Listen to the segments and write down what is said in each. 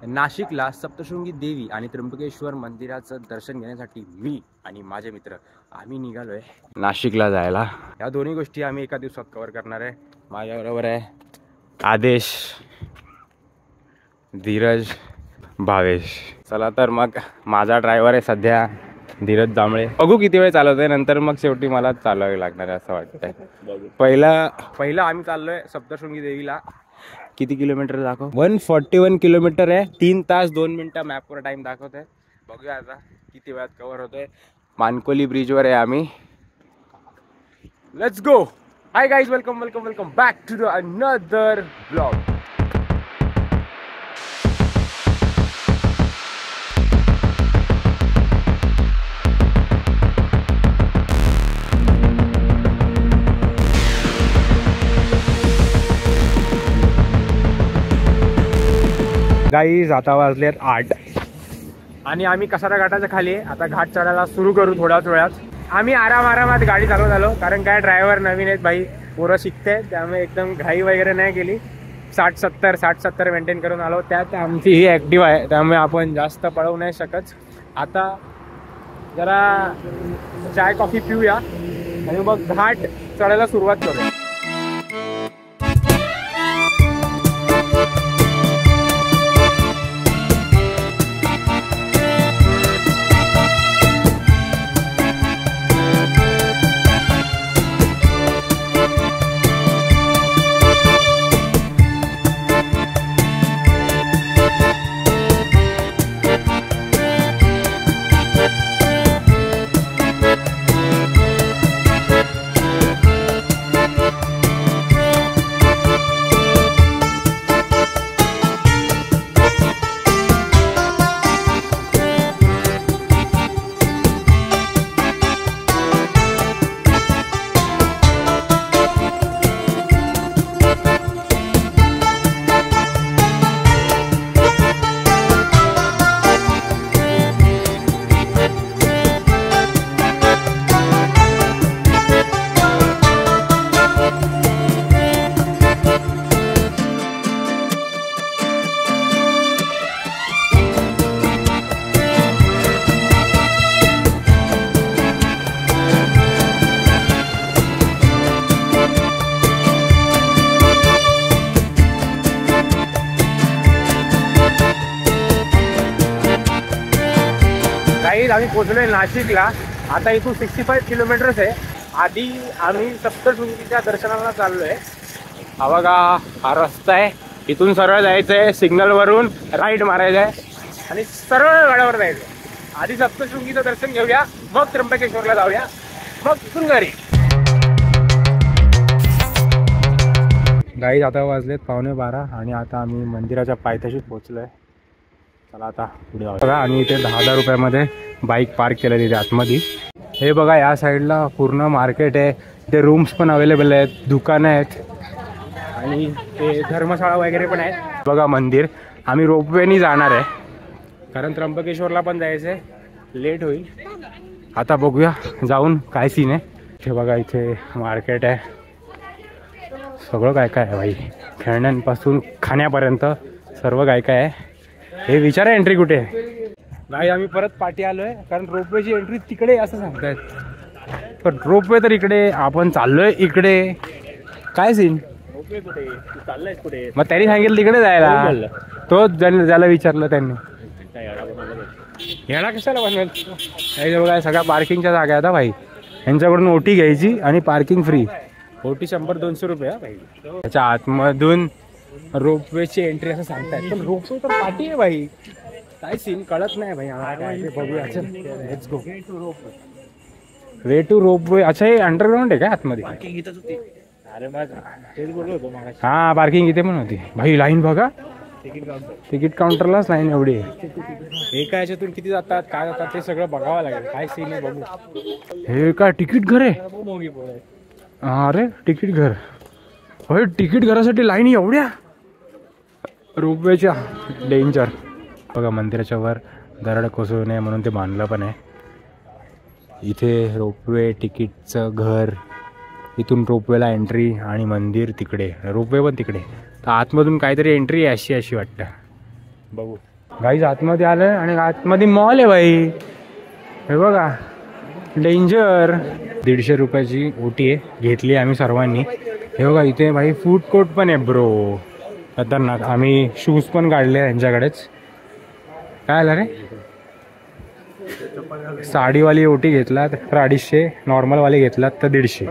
नाशिकला सप्तशृंगी देवी आणि त्र्यंबकेश्वर मंदिराचं दर्शन घेण्यासाठी मी आणि माझे मित्र आम्ही निघालोय नाशिकला जायला। या दोन्ही गोष्टी आम्ही एका दिवसात कव्हर करणार आहे। माझ्याबरोबर आहे आदेश, धीरज, भावेश। चला तर मग माझा ड्रायव्हर आहे सध्या धीरज जांभळे। बघू किती वेळ चालवतोय, नंतर मग शेवटी मला चालवावे लागणार आहे असं वाटतंय। पहिला आम्ही चाललोय सप्तशृंगी देवीला। किती किलोमीटर दाखव? 141 किलोमीटर आहे। 3 तास 2 मिनिटं मॅपवर टाइम दाखवत आहे। बघूया आता किती वेळात कव्हर होतोय। मानकोली ब्रिजवर आहे आम्ही। Let's go. Hi guys, welcome back to the another blog. Guys आता वाजलेत 8 आणि आम्ही कसारा घाटाच्या खाली आहे। आता घाट चढायला सुरू करू थोड्याच वेळात। आम्ही आरामात गाडी चालवत आलो, कारण काय ड्रायव्हर नवीन आहेत भाई, पोरं शिकते, त्यामुळे एकदम घाई वगैरे नाही केली। 60-70 मेंटेन करून आलो। त्यात आमची ही ॲक्टिव्ह आहे, त्यामुळे आपण जास्त पळवू नाही शकत। आता जरा चाय कॉफी पिऊया आणि मग घाट चढायला सुरुवात करूया। आम्ही पोहोचलोय नाशिकला। आता इथून 65 किलोमीटर्स आहे। आधी आम्ही सप्तशृंगीच्या दर्शनाला चाललोय। हा बघा, हा रस्ता आहे। इथून सरळ जायचं आहे, सिग्नलवरून राईट मारायचं आहे आणि सरळ गडावर जायचं आहे। आधी सप्तशृंगीचं दर्शन घेऊया, मग त्र्यंबकेश्वरला जाऊया, मग तिथून घरी। गाईज आता वाजलेत 11:15 आणि आता आम्ही मंदिराच्या पायथ्याशीच पोहोचलोय। चला आता पुढे बघा, आणि इथे 10,000 रुपयामध्ये बाईक पार्क केलं तिथे आतमध्ये। हे बघा, या साईडला पूर्ण मार्केट आहे। ते रूम्स पण अवेलेबल आहेत, दुकानं आहेत आणि ते धर्मशाळा वगैरे पण आहेत। बघा मंदिर। आम्ही रोपवेनी जाणार आहे, कारण त्र्यंबकेश्वरला पण जायचं आहे, लेट होईल। आता बघूया जाऊन काय सीन आहे। हे बघा, इथे मार्केट आहे, सगळं काय काय आहे भाई, खेळण्यांपासून खाण्यापर्यंत सर्व काय काय आहे। हे विचारा एंट्री कुठे आहे। नाही, आम्ही परत पाठी आलोय, कारण रोपवेची एंट्री तिकडे असं सांगतायत, पण रोपवे तर इकडे, आपण चाललोय इकडे। काय सीन? रोपवे कुठे? तू चाललायस कुठे? मग त्यांनी सांगितलं तिकडे जायला, तो ज्याला विचारलं त्यांनी। याला कशाला बनवेल? बघा, सगळ्या पार्किंगच्या जागा आहेत भाई। यांच्याकडून ओटी घ्यायची आणि पार्किंग फ्री। ओटी 100-200 रुपये भाई। त्याच्या आतमधून रोपवेची एंट्री असं सांगतायत, पण रोपवे तर पाठी आहे भाई। काय सीन कळत नाही भाई आम्हाला। बघूया, let's go. Way to ropeway. अच्छा, हे अंडरग्राउंड आहे का आतमध्ये? अरे हा, पार्किंग इथे पण होती भाई। लाईन बघा, तिकीट काउंटरलाच लाईन एवढी आहे। एका याच्यातून किती जातात, काय जातात ते सगळं बघावं लागेल। काय सीन आहे बघू। हे काय तिकीट घर आहे? अरे तिकीट घर होय, तिकीट घरासाठी लाईन एवढ्या रोपवेच्या, डेंजर। बघा, मंदिराच्या वर दरड कोसळू नये म्हणून ते बांधलं पण आहे। इथे रोपवे, तिकीटचं घर, इथून रोपवेला एंट्री आणि मंदिर तिकडे, रोपवे पण तिकडे। तर आतमधून काहीतरी एंट्री आहे अशी वाटतं। बघू गाईज आतमध्ये आलं आणि आतमध्ये मॉल आहे भाई. हे बघा डेंजर. 150 रुपयाची ओटी आहे, घेतली आम्ही सर्वांनी. हे बघा इथे भाई फूड कोर्ट पण आहे ब्रो, खतरनाक. आम्ही शूज पण काढले यांच्याकडेच. काय आलं रे? साडीवाली ओटी घेतलात तर 250, नॉर्मलवाली घेतलात तर 150.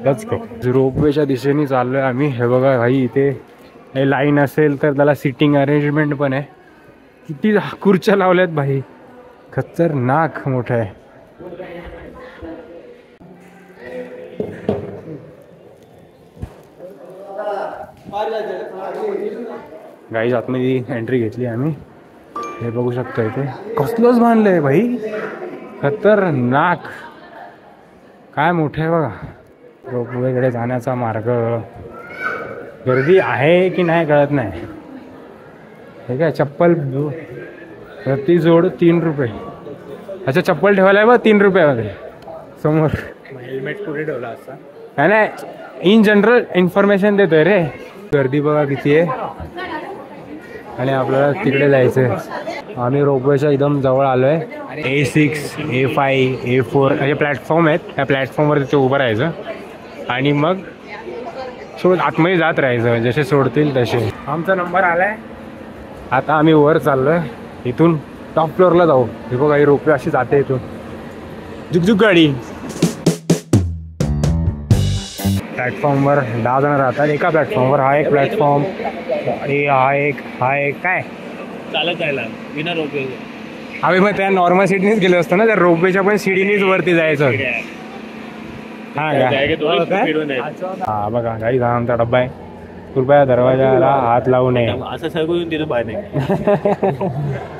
लच गो. रोपवेच्या दिशेने चाललोय आम्ही. हे बघा भाई इथे हे लाईन असेल तर त्याला सिटिंग अरेंजमेंट पण आहे. किती खुर्च्या लावल्यात भाई, खतरनाक मोठं आहे. गाईज आतमध्ये एंट्री घेतली आम्ही. हे बघू शकतो इथे कसलंच बांधलंय भाई, खतरनाक. काय मोठं आहे बघा. रोपवेकडे जाण्याचा मार्ग. गर्दी आहे की नाही कळत नाही. हे काय चप्पल प्रति जोड 3 रुपये. अच्छा चप्पल ठेवायला आहे बघ 3 रुपयामध्ये समोर. हेल्मेट कुठे ठेवला असता काय नाही, इन जनरल इन्फॉर्मेशन देतोय रे. गर्दी बघा किती आहे आणि आपल्याला तिकडे जायचं आहे. आम्ही रोपवेच्या एकदम जवळ आलो आहे. A6, A5, A4 असे प्लॅटफॉर्म आहेत. त्या प्लॅटफॉर्मवर तिथे उभं राहायचं आणि मग आतमध्ये जात राहायचं, जसे सोडतील तसे. आमचा नंबर आला आहे. आता आम्ही वर चाललो आहे. इथून टॉप फ्लोअरला जाऊ. हे बघा ही रोपवे अशी जाते इथून, जुकजुक गाडी. प्लॅटफॉर्मवर 10 जण राहतात एका प्लॅटफॉर्मवर. हा एक प्लॅटफॉर्म, हा एक काय चालत जायला विना रोपवे. आम्ही मग त्या नॉर्मल सीडनीच गेलो असतो ना, त्या रोपवेच्या पण सीडीनीच वरती जायचं. हा हा बघा गाडी आमचा डब्बा आहे. कृपया दरवाजाला हात लावू नये असं सगळं तिथून बाहेर नाही.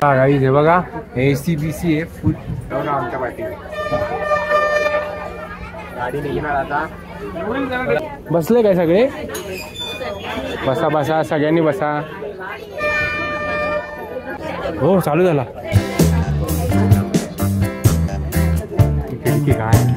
हा गाडी हे बघा ACBC आहे फुल आमच्या पाठी. गाडी निघणार आता. बसले काय सगळे? बसा बसा सगळ्यांनी बसा. हो चालू झाला. खिडकी काय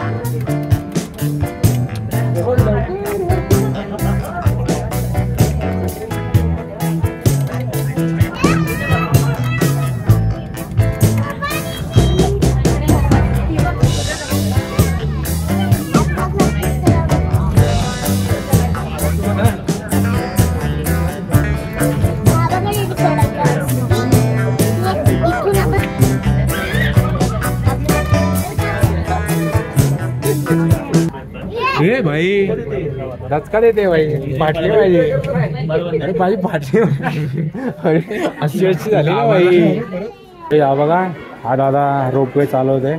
हे भाई दचका देते भाई. फाटली पाहिजे अरे माझी फाटली अशी अशी झाली ना भाई. हा बघा हा दादा रोपवे चालवतोय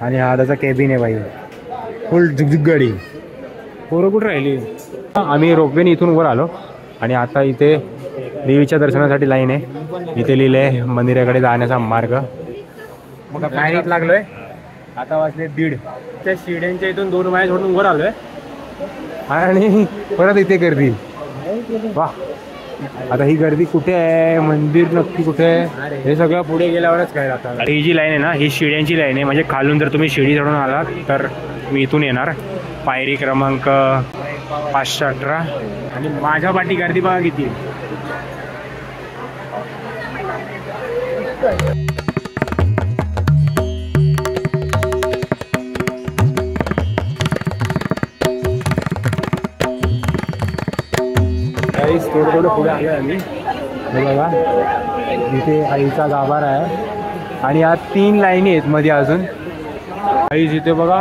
आणि हा दादा केबिन आहे भाई. फुल झुकझुक गाडी. पोरं कुठं राहिली? आम्ही रोपवेने इथून वर आलो आणि आता इथे देवीच्या दर्शनासाठी लाईन आहे. इथे लिहिलंय मंदिराकडे जाण्याचा मार्ग. मग पायरीत लागलोय. आता वाजले 1:30. त्या शिड्यांच्या इथून 2 माळ्या सोडून वर आलोय आणि परत इथे गर्दी. वा आता ही गर्दी कुठे आहे? मंदिर नक्की कुठे आहे? हे सगळं पुढे गेल्यावरच काय राहतं. ही जी लाईन आहे ना ही शिड्यांची लाईन आहे. म्हणजे खालून जर तुम्ही शिडी चढून आलात तर मी इथून येणार. पायरी क्रमांक 518 आणि माझ्या पाठी गर्दी बघा किती. थोडं थोडं पुढे आलो आहे आम्ही. हे बघा इथे आईचा गाभारा आहे आणि या 3 लाईनी आहेत मध्ये अजून. आई इथे बघा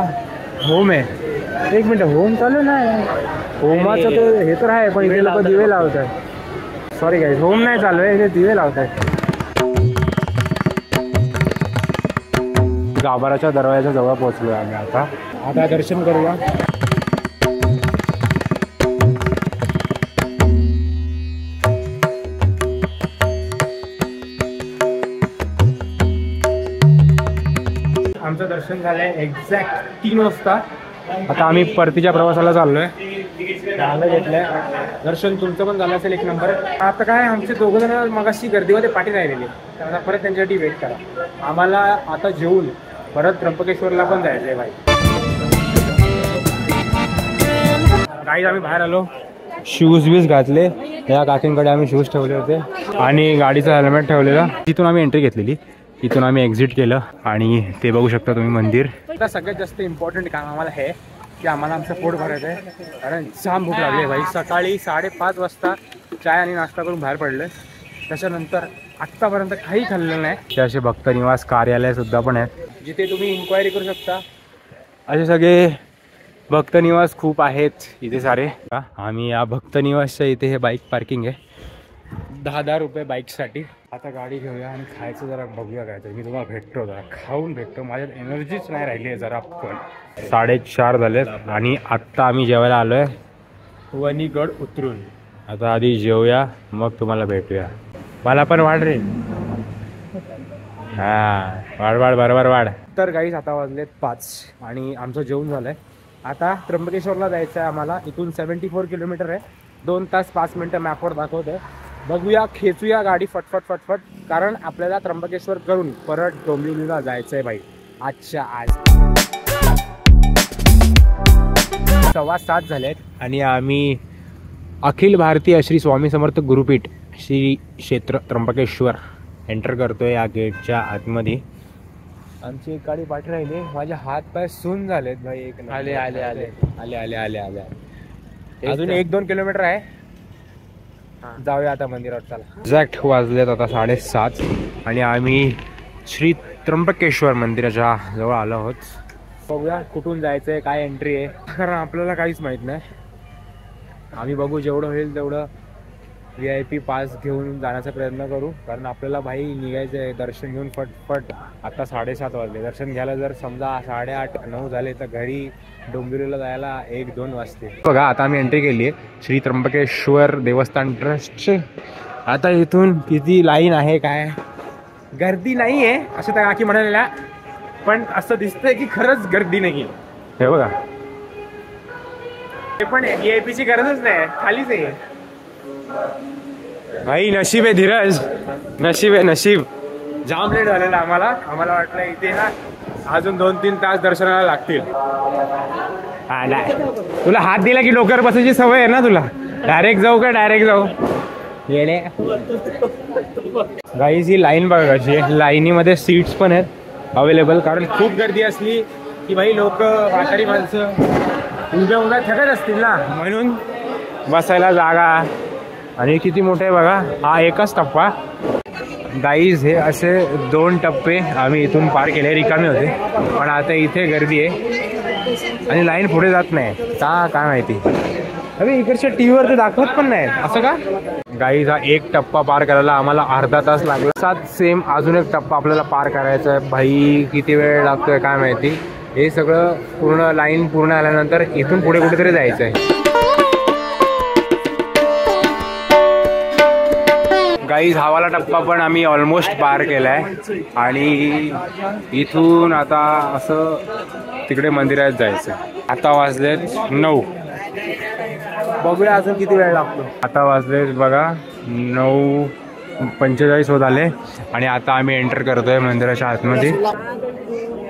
होम आहे. 1 मिनिट होम चालू नाही. होमाचं तर हे तर आहे पण इथे लोक दिवे लावत आहेत. सॉरी गाईज होम नाही चालू आहे, इथे दिवे लावत आहेत. गाभाराच्या दरवाजाच्या जवळ पोहोचलो आम्ही. आता दर्शन करूया. आमचं दर्शन झालंय एक्झॅक्ट 3 वाजता. आता आम्ही परतीच्या प्रवासाला चाललोय. झालं घेतलंय दर्शन. तुमचं पण झालं असेल 1 नंबर. आता काय आमचे 2 जण मगाशी गर्दीमध्ये पाठी राहिलेली, तर परत त्यांच्यासाठी वेट करा. आम्हाला आता जेवून परत त्र्यंबकेश्वरला पण जायचं आहे भाई. गाईज आम्ही बाहेर आलो. शूज बीज घातले. या काकींकडे आम्ही शूज ठेवले होते आणि गाडीचं हेल्मेट ठेवलेलं. तिथून आम्ही एंट्री घेतलेली. इथून आम्ही एक्झिट केलं आणि ते बघू शकता तुम्ही मंदिर. आता सगळ्यात जास्त इम्पॉर्टंट काम आम्हाला हे की आम्हाला आमचं पोट भरायचं आहे, कारण जाम भूक लागली आहे भाई. सकाळी 5:30 वाजता चाय आणि नाश्ता करून बाहेर पडले. त्याच्यानंतर आत्तापर्यंत काही खाल्लेलं नाही. ते असे भक्त निवास कार्यालयसुद्धा पण आहेत जिथे तुम्ही इन्क्वायरी करू शकता. असे सगळे भक्त निवास खूप आहेत इथे सारे. आम्ही या भक्त निवासच्या इथे हे बाईक पार्किंग आहे. 10,000 रुपये बाईकसाठी. आता गाडी घेऊया आणि खायचं जरा बघूया काय तर. मी तुम्हाला भेटतो, जरा खाऊन भेटतो. माझ्यात एनर्जीच नाही राहिली आहे जरा पण. 4:30 झालेत आणि आत्ता आम्ही जेवायला आलो आहे वणीगड उतरून. आता आधी जेवूया मग तुम्हाला भेटूया. मला पण वाढ रे. हां वाढ बरोबर वाढ. तर गाईस आता वाजलेत 5 आणि आमचं जेवण झालं आहे. आता त्र्यंबकेश्वरला जायचं आहे आम्हाला. इथून 74 किलोमीटर आहे. 2 तास 5 मिनटं मॅपवर दाखवत आहे. बघूया, खेचूया गाडी फटफट, कारण आपल्याला त्र्यंबकेश्वर करून परत डोंबिवलीला जायचं आहे भाई आजच्या आज. 6:15 झालेत आणि आम्ही अखिल भारतीय श्री स्वामी समर्थ गुरुपीठ श्री क्षेत्र त्र्यंबकेश्वर एंटर करतोय या गेटच्या आतमध्ये. आमची एक गाडी पाठी राहिली. माझे हात पाय सून झालेत भाई. एक आले आले आले आले आले आले आले अजून 1-2 किलोमीटर आहे. जाऊया आता मंदिरात. चला. एक्झॅक्ट वाजलेत आता 7:30 आणि आम्ही श्री त्र्यंबकेश्वर मंदिराच्या जवळ आलो आहोत. बघूया कुठून जायचं आहे, काय एंट्री आहे, कारण आपल्याला काहीच माहीत नाही. आम्ही बघू जेवढं होईल तेवढं VIP पास घेऊन जाण्याचा प्रयत्न करू, कारण आपल्याला भाई निघायचं आहे दर्शन घेऊन फटफट. आता 7:30 वाजले. दर्शन घ्यायला जर समजा 8:30-9 झाले तर घरी डोंबिवलीला जायला 1-2 वाजते. बघा आता आम्ही एंट्री केली आहे श्री त्र्यंबकेश्वर देवस्थान ट्रस्टचे. आता इथून किती लाईन आहे, काय गर्दी नाही आहे असं त्या काकी म्हणालेल्या, पण असं दिसतंय की खरंच गर्दी नाही आहे. हे बघा, हे पण VIPची गरजच नाही, खालीच आहे भाई. नशीब आहे धीरज, नशीब आहे नशीब. जाम लेट झालेला आम्हाला वाटलं इथे ना अजून 2-3 तास दर्शनाला लागतील. हा नाही, तुला हात दिला की डोक्यावर बसायची सवय आहे ना तुला. डायरेक्ट जाऊ का डायरेक्ट जाऊ येणे. गाईज ही लाईन बघा कशी आहे. लाईनीमध्ये सीट्स पण आहेत अवेलेबल, कारण खूप गर्दी असली की भाई लोक म्हातारी माणसं उभ्या थकत असतील ना, म्हणून बसायला जागा. आणि किती मोठे आहे बघा. हा एकच टप्पा गाईज. हे असे 2 टप्पे आम्ही इथून पार केले, रिकामे होते. पण आता इथे गर्दी आहे आणि लाईन पुढे जात नाही का काय माहिती. अरे इकडच्या TV ते दाखवत पण नाही असं का. गाईज हा एक टप्पा पार करायला आम्हाला अर्धा तास लागला. सेम अजून एक टप्पा आपल्याला पार करायचा आहे भाई. किती वेळ लागतोय काय माहिती. हे सगळं पूर्ण लाईन पूर्ण आल्यानंतर इथून पुढे कुठेतरी जायचं आहे. गाईज हावाला टप्पा पण आम्ही ऑलमोस्ट पार केलाय आणि इथून आता असं तिकडे मंदिरात जायचं. आता वाजलेत 9. बघूया अजून किती वेळ लागतो. आता वाजलेत बघा 9:45 होत आले आणि आता आम्ही एंटर करतोय मंदिराच्या आतमध्ये.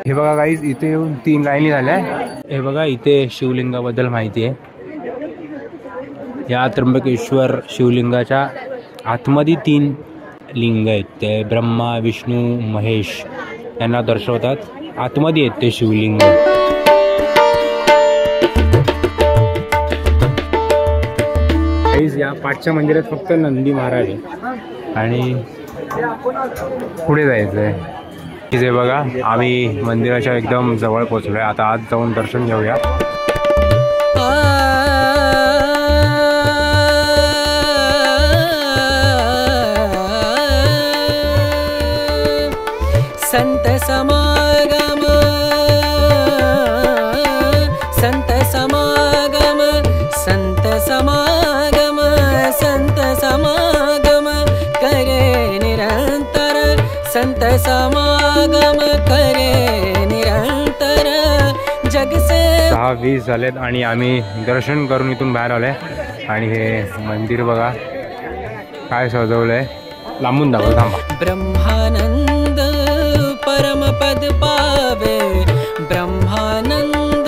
हे बघा गाईज, इथे येऊन 3 लाईनी झाल्या. हे बघा इथे शिवलिंगाबद्दल माहिती आहे. या त्र्यंबकेश्वर शिवलिंगाच्या आतमध्ये 3 लिंग आहेत. ते ब्रह्मा विष्णू महेश यांना दर्शवतात. आतमध्ये आहेत ते शिवलिंग. या पाठच्या मंदिरात फक्त नंदी महाराज आहे आणि पुढे जायचं आहे. हे बघा आम्ही मंदिराच्या एकदम जवळ पोहोचलोय. आता आत जाऊन दर्शन घेऊया. संत समागम संत समागम संत समागम संत समागम करे निरंतर. संत समागम करे निरंतर. जग से 6:20 झालेत आणि आम्ही दर्शन करून इथून बाहेर आलोय. आणि हे मंदिर बघा काय सजवलंय. लांबून दाखव थांबा. ब्रह्मानंद परमपद पावे. ब्रह्मानंद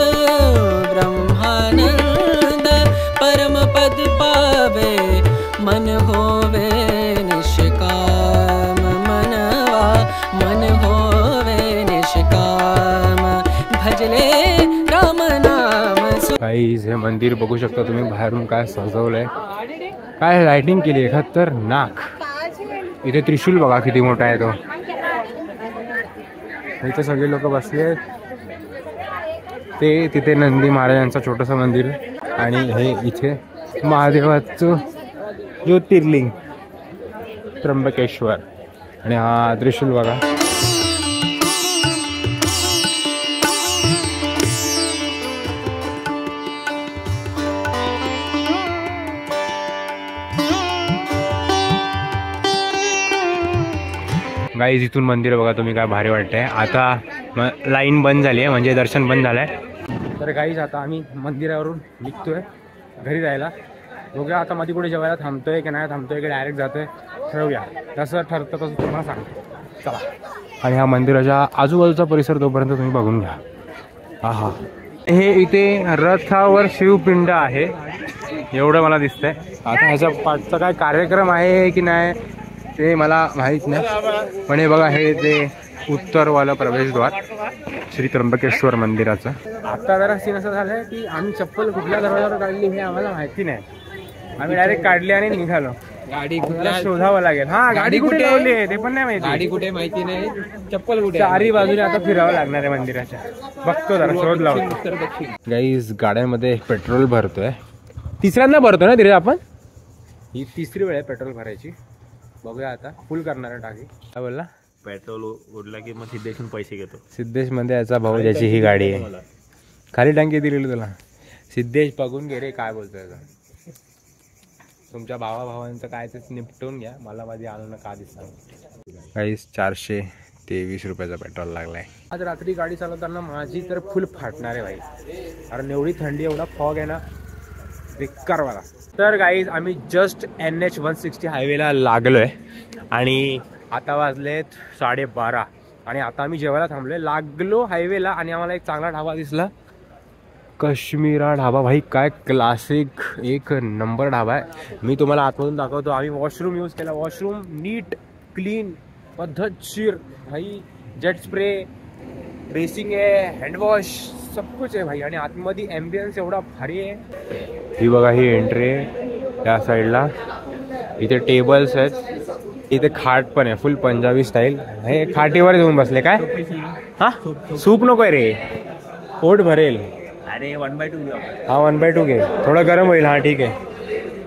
ब्रह्मानंद परमपद पावे. गाईज हे मंदिर बघू शकता तुम्ही बाहेरून काय सजवलंय, काय लाइटिंग केली आहे खतरनाक. इथे त्रिशूल बघा किती मोठा आहे तो. इथे सगळे लोक बसले. ते तिथे नंदी महाराजांचं छोटंसं मंदिर आणि हे इथे महादेवाचं ज्योतिर्लिंग त्र्यंबकेश्वर आणि हा त्रिशूल बघा. गाईज इथून मंदिर बघा तुम्ही, काय भारी वाटतंय. आता लाईन बंद झाली आहे, म्हणजे दर्शन बंद झालंय. तर गाईज आता आम्ही मंदिरावरून निघतोय घरी जायला. बघूया आता मध्ये कुठे जेवायला थांबतोय की नाही थांबतोय की डायरेक्ट जातोय, ठरवूया. जसं ठरतं तसं तुम्हाला सांगतो. चला. आणि ह्या मंदिराच्या आजूबाजूचा परिसर तोपर्यंत तुम्ही बघून घ्या. हा हे इथे रथावर शिवपिंड आहे एवढं मला दिसतंय. आता ह्याच्या पाठचा काय कार्यक्रम आहे की नाही ते मला माहीत नाही, पण हे बघा हे ते उत्तरवाला प्रवेशद्वार श्री त्र्यंबकेश्वर मंदिराचं. आता जरा सीन असं झालंय की आम्ही चप्पल कुठल्या दरवाजावर काढली हे आम्हाला माहिती नाही. आम्ही डायरेक्ट काढली आणि निघालो. गाडी शोधावं लागेल. हा गाडी कुठे लावली आहे ते पण नाही माहिती. गाडी कुठे माहिती नाही, चप्पल कुठे. चारी बाजूने आता फिरावं लागणार आहे मंदिराच्या. बघतो जरा शोध लावतो. गाईज गाड्यांमध्ये पेट्रोल भरतोय. तिसऱ्यांदा भरतो ना तिथे आपण. ही तिसरी वेळ आहे पेट्रोल भरायची. बघूया आता फुल करणार आहे टाकी. काय बोलला? पेट्रोल उडला की मग सिद्धेशून पैसे घेतो. सिद्धेश मध्ये याचा भाऊ ज्याची ही गाडी आहे. खाली टांकी दिलेली तुला. सिद्धेश बघून घे रे काय बोलतोय. तुमच्या भावांचं काय ते निपटून घ्या. मला माझी आलं का दिसत. काहीच 423 रुपयाचा पेट्रोल लागलाय. आज रात्री गाडी चालवताना माझी तर फुल फाटणार आहे भाई, कारण एवढी थंडी एवढा फॉग आहे ना बेकार वाला. तर गाईज आम्ही जस्ट NH 160 हायवेला लागलोय आणि आता वाजलेत 12:30 आणि आता आम्ही जेवायला थांबलोय. लागलो हायवेला आणि आम्हाला एक चांगला ढाबा दिसला, काश्मीरा ढाबा. भाई काय क्लासिक एक नंबर ढाबा आहे. मी तुम्हाला आतमधून दाखवतो. आम्ही वॉशरूम यूज केला. वॉशरूम नीट क्लीन पद्धतशीर भाई. जेट स्प्रे, ड्रेसिंग आहे, हँडवॉश, सब कुछ आहे भाई. आणि आतमध्ये ॲम्बियन्स एवढा भारी आहे. ही बघा ही एंट्री आहे त्या साईडला. इथे टेबल्स आहेत, इथे खाट पण आहे फुल पंजाबी स्टाईल. हे खाटीवर येऊन बसले काय. हा सूप नको आहे रे, पोट भरेल. अरे 1/2 हा 1/2 घे, थोडं गरम होईल. हा ठीक आहे.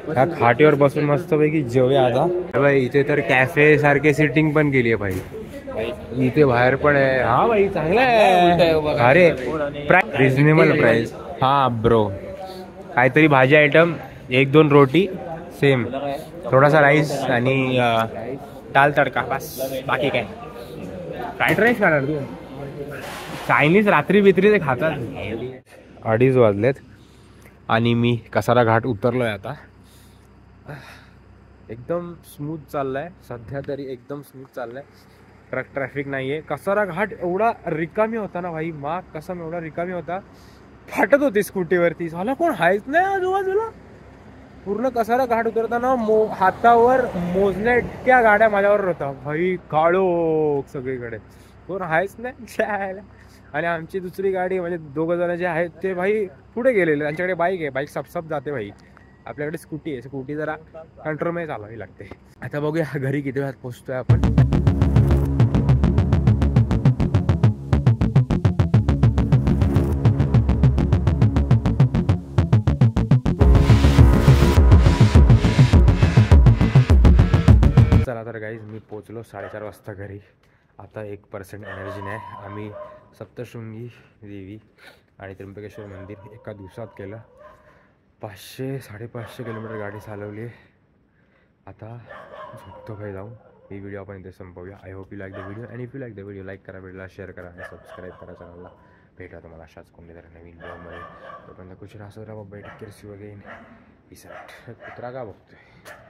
ह्या खाटीवर बसून मस्तपैकी जेवूया आता. भाई इथे तर कॅफे सारखे सिटिंग पण केली आहे भाई. इथे बाहेर पण आहे. हा भाई चांगला आहे. अरे रिजनेबल प्राइस. हा ब्रो काहीतरी भाजी आयटम, 1-2 रोटी सेम, थोडासा राईस आणि दाल तडका बस. बाकी काय फ्राईड राईस खाणार तू. चायनीज रात्री बित्री ते खातात. 2:30 वाजलेत आणि मी कसारा घाट उतरलोय आता. एकदम स्मूथ चाललाय सध्या तरी, एकदम स्मूथ चाललाय. ट्रॅफिक नाहीये. कसारा घाट एवढा रिकामी होता ना भाई, माग कसम एवढा रिकामी होता. फाटत होती स्कूटीवरती. झालं कोण हायच नाही आजूबाजूला. पूर्ण कसारा घाट उतरताना हातावर मोजण्या इतक्या गाड्या माझ्यावर होता भाई. काळोख सगळीकडे, कोण हायच नाही. आणि आमची दुसरी गाडी म्हणजे 2 जण जे आहेत ते भाई पुढे गेलेले. त्यांच्याकडे बाईक आहे, बाईक सपसप जाते भाई. आपल्याकडे स्कूटी आहे, स्कूटी जरा कंट्रोलमध्ये चालवावी लागते. आता बघूया घरी किती वेळात पोहोचतोय आपण. चला तर गाईज मी पोचलो 4:30 वाजता घरी. आता 1% एनर्जी नाही. आम्ही सप्तशृंगी देवी आणि त्र्यंबकेश्वर मंदिर एका दिवसात केलं. 500-550 किलोमीटर गाडी चालवली. आता झोपतो भाई जाऊन. ही व्हिडिओ आपण इथे संपवूया. I hope you like the video. आणि if you like the video like करा, व्हिडिओला शेअर करा आणि सबस्क्राईब करा चॅनलला. भेटा तुम्हाला अशाच कोणत्या नवीन व्हिडिओमध्ये. तोपर्यंत कुछ राहा. Bye. Take care. See you again. Peace out. कुत्रा का बघतोय.